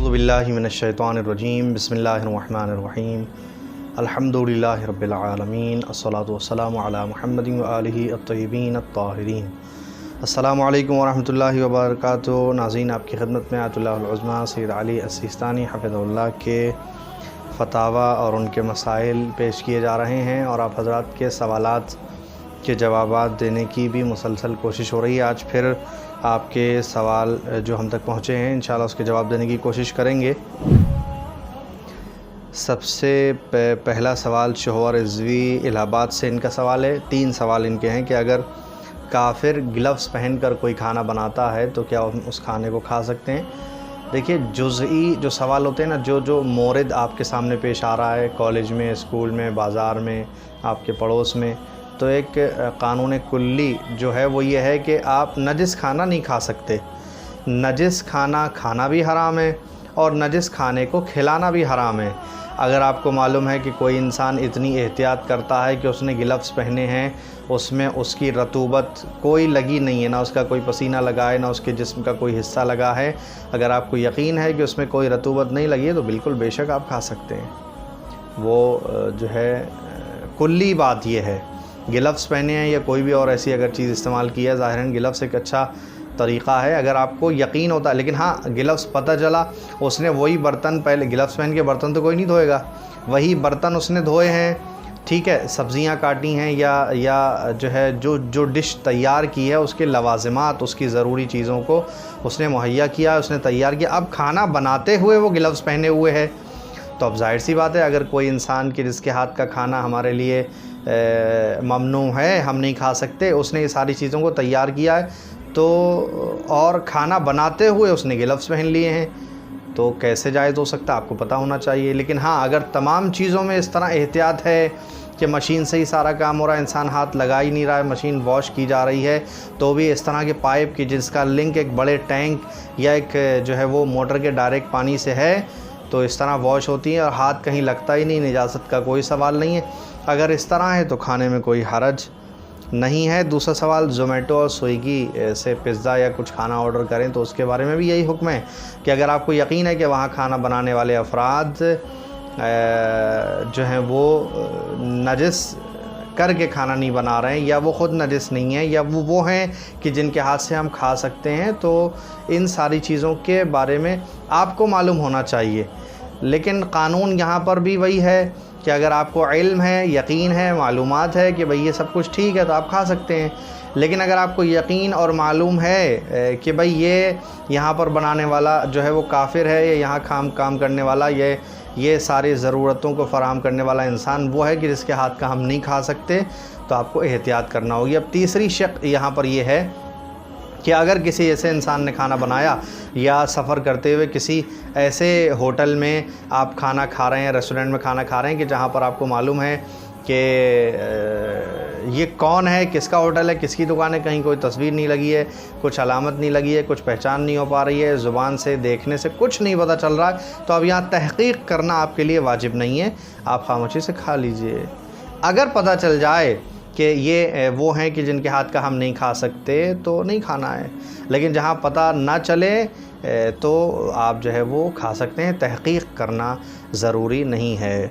अऊज़ु बिल्लाहि मिनश्शैतानिर्रजीम बिस्मिल्लाहिर्रहमानिर्रहीम अल्हम्दुलिल्लाहि रब्बिल आलमीन अस्सलातु वस्सलामु अला मुहम्मदिन व आलिहि अत्तय्यबीन अत्ताहिरीन। अस्सलामु अलैकुम व रहमतुल्लाहि व बरकातुहू। नाज़रीन, आपकी खिदमत में आयतुल्लाहुल उज़्मा सैयद अली अस्सिस्तानी हफ़िज़हुल्लाह के फ़तावा और उनके मसाइल पेश किए जा रहे हैं और आप हज़रात के सवालात के जवाबात देने की भी मुसलसल कोशिश हो रही है। आज फिर आपके सवाल जो हम तक पहुँचे हैं इंशाअल्लाह उसके जवाब देने की कोशिश करेंगे। सबसे पहला सवाल शोहर रिज़वी इलाहाबाद से इनका सवाल है। 3 सवाल इनके हैं कि अगर काफिर ग्लव्स पहनकर कोई खाना बनाता है तो क्या हम उस खाने को खा सकते हैं। देखिए, जुज़ई जो सवाल होते हैं ना, जो मोरद आपके सामने पेश आ रहा है कॉलेज में, स्कूल में, बाज़ार में, आपके पड़ोस में, तो एक कानून कुल्ली जो है वो ये है कि आप नजिस खाना नहीं खा सकते। नजिस खाना खाना भी हराम है और नजिस खाने को खिलाना भी हराम है। अगर आपको मालूम है कि कोई इंसान इतनी एहतियात करता है कि उसने ग्लव्स पहने हैं, उसमें उसकी रतूबत कोई लगी नहीं है, ना उसका कोई पसीना लगा है, ना उसके जिस्म का कोई हिस्सा लगा है, अगर आपको यकीन है कि उसमें कोई रतूबत नहीं लगी है तो बिल्कुल बेशक आप खा सकते हैं। वो जो है कुल्ली बात ये है। ग्लव्स पहने हैं या कोई भी और ऐसी अगर चीज़ इस्तेमाल की है, ज़ाहिरन ग्लव्स एक अच्छा तरीक़ा है अगर आपको यकीन होता है। लेकिन हाँ, ग्लव्स पता चला उसने वही बर्तन, पहले ग्लव्स पहन के बर्तन तो कोई नहीं धोएगा, वही बर्तन उसने धोए हैं, ठीक है, सब्ज़ियाँ काटी हैं या जो है जो डिश तैयार की है उसके लवाज़िमात, उसकी ज़रूरी चीज़ों को उसने मुहैया किया, उसने तैयार किया। अब खाना बनाते हुए वो ग्लव्स पहने हुए है तो अब ज़ाहिर सी बात है अगर कोई इंसान के जिसके हाथ का खाना हमारे लिए ममनू है, हम नहीं खा सकते, उसने ये सारी चीज़ों को तैयार किया है तो और खाना बनाते हुए उसने ग्लव्स पहन लिए हैं तो कैसे जायज़ हो सकता है, आपको पता होना चाहिए। लेकिन हाँ, अगर तमाम चीज़ों में इस तरह एहतियात है कि मशीन से ही सारा काम हो रहा है, इंसान हाथ लगा ही नहीं रहा है, मशीन वॉश की जा रही है, तो भी इस तरह के पाइप की जिसका लिंक एक बड़े टैंक या एक जो है वो मोटर के डायरेक्ट पानी से है तो इस तरह वॉश होती है और हाथ कहीं लगता ही नहीं, निजासत का कोई सवाल नहीं है। अगर इस तरह है तो खाने में कोई हरज नहीं है। दूसरा सवाल, ज़ोमैटो और स्विगी से पिज़्ज़ा या कुछ खाना ऑर्डर करें तो उसके बारे में भी यही हुक्म है कि अगर आपको यकीन है कि वहाँ खाना बनाने वाले अफराद जो हैं वो नजिस करके खाना नहीं बना रहे हैं या वो ख़ुद नजिस नहीं है या वो हैं कि जिनके हाथ से हम खा सकते हैं, तो इन सारी चीज़ों के बारे में आपको मालूम होना चाहिए। लेकिन कानून यहाँ पर भी वही है कि अगर आपको इल्म है, यकीन है, मालूमात है कि भाई ये सब कुछ ठीक है तो आप खा सकते हैं। लेकिन अगर आपको यकीन और मालूम है कि भाई ये यहाँ पर बनाने वाला जो है वो काफिर है, या यहाँ काम करने वाला ये सारी ज़रूरतों को फ़राहम करने वाला इंसान वो है कि जिसके हाथ का हम नहीं खा सकते, तो आपको एहतियात करना होगी। अब तीसरी शक यहाँ पर ये है कि अगर किसी ऐसे इंसान ने खाना बनाया या सफ़र करते हुए किसी ऐसे होटल में आप खाना खा रहे हैं, रेस्टोरेंट में खाना खा रहे हैं कि जहाँ पर आपको मालूम है कि ये कौन है, किसका होटल है, किसकी दुकान है, कहीं कोई तस्वीर नहीं लगी है, कुछ अलामत नहीं लगी है, कुछ पहचान नहीं हो पा रही है, ज़ुबान से देखने से कुछ नहीं पता चल रहा है, तो अब यहाँ तहक़ीक़ करना आपके लिए वाजिब नहीं है, आप खामोशी से खा लीजिए। अगर पता चल जाए कि ये वो हैं कि जिनके हाथ का हम नहीं खा सकते तो नहीं खाना है, लेकिन जहाँ पता ना चले तो आप जो है वो खा सकते हैं, तहक़ीक़ करना ज़रूरी नहीं है।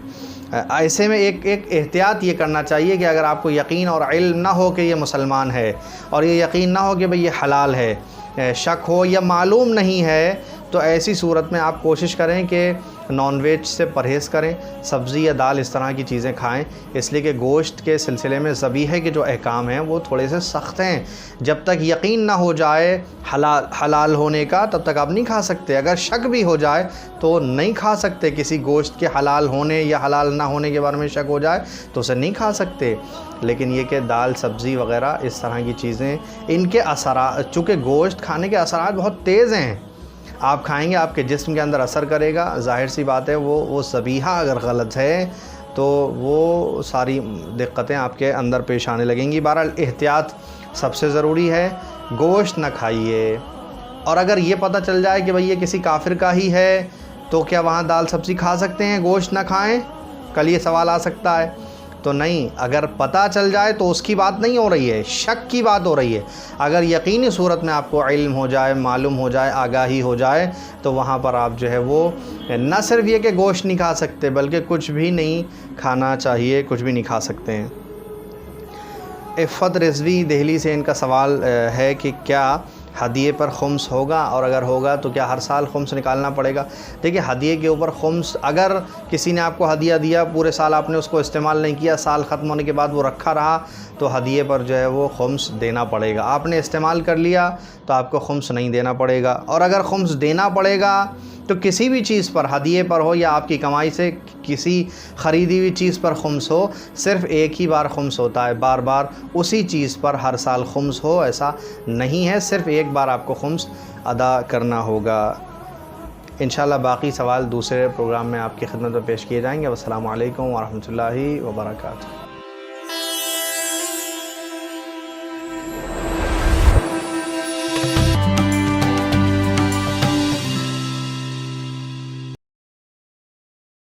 ऐसे में एक एहतियात ये करना चाहिए कि अगर आपको यकीन और इल्म ना हो कि ये मुसलमान है और ये यकीन ना हो कि भाई ये हलाल है, शक हो या मालूम नहीं है, तो ऐसी सूरत में आप कोशिश करें कि नॉन वेज से परहेज़ करें, सब्ज़ी या दाल इस तरह की चीज़ें खाएं, इसलिए कि गोश्त के सिलसिले में ज़बीहे के जो अहकाम हैं वो थोड़े से सख्त हैं। जब तक यकीन ना हो जाए हलाल होने का तब तक आप नहीं खा सकते। अगर शक भी हो जाए तो नहीं खा सकते, किसी गोश्त के हलाल होने या हलाल ना होने के बारे में शक हो जाए तो उसे नहीं खा सकते। लेकिन ये कि दाल, सब्ज़ी वग़ैरह इस तरह की चीज़ें, इनके असरात, चूँकि गोश्त खाने के असरात बहुत तेज़ हैं, आप खाएंगे आपके जिस्म के अंदर असर करेगा, ज़ाहिर सी बात है वो ज़बीहा अगर गलत है तो वो सारी दिक्कतें आपके अंदर पेश आने लगेंगी। बहरहाल एहतियात सबसे ज़रूरी है, गोश्त न खाइए। और अगर ये पता चल जाए कि भाई ये किसी काफिर का ही है तो क्या वहाँ दाल सब्ज़ी खा सकते हैं, गोश्त न खाएं, कल ये सवाल आ सकता है। تو نہیں، اگر پتہ چل جائے تو اس کی بات نہیں ہو رہی ہے، شک کی بات ہو رہی ہے۔ اگر یقینی صورت میں آپ کو علم ہو جائے، معلوم ہو جائے، آگاہی ہو جائے، تو وہاں پر آپ جو ہے وہ نہ صرف یہ کہ گوشت نہیں کھا سکتے بلکہ کچھ بھی نہیں کھانا چاہیے، کچھ بھی نہیں کھا سکتے ہیں۔ عفت رضوی دہلی سے ان کا سوال ہے کہ کیا ہدیے پر خمس ہوگا، اور اگر ہوگا تو کیا ہر سال خمس نکالنا پڑے گا؟ دیکھیے ہدیے کے اوپر خمس، اگر کسی نے آپ کو ہدیہ دیا، پورے سال آپ نے اس کو استعمال نہیں کیا، سال ختم ہونے کے بعد وہ رکھا رہا، تو ہدیے پر جو ہے وہ خمس دینا پڑے گا۔ آپ نے استعمال کر لیا تو آپ کو خمس نہیں دینا پڑے گا، اور اگر خمس دینا پڑے گا تو کسی بھی چیز پر، ہدیے پر ہو یا آپ کی کمائی سے کسی خریدی ہوئی چیز پر خمس ہو، صرف ایک ہی بار خمس ہوتا ہے، بار بار اسی چیز پر ہر سال خمس ہو ایسا نہیں ہے، صرف ایک بار آپ کو خمس ادا کرنا ہوگا۔ انشاءاللہ باقی سوال دوسرے پروگرام میں آپ کی خدمت میں پیش کیے جائیں گے۔ والسلام علیکم ورحمۃ اللہ وبرکاتہ۔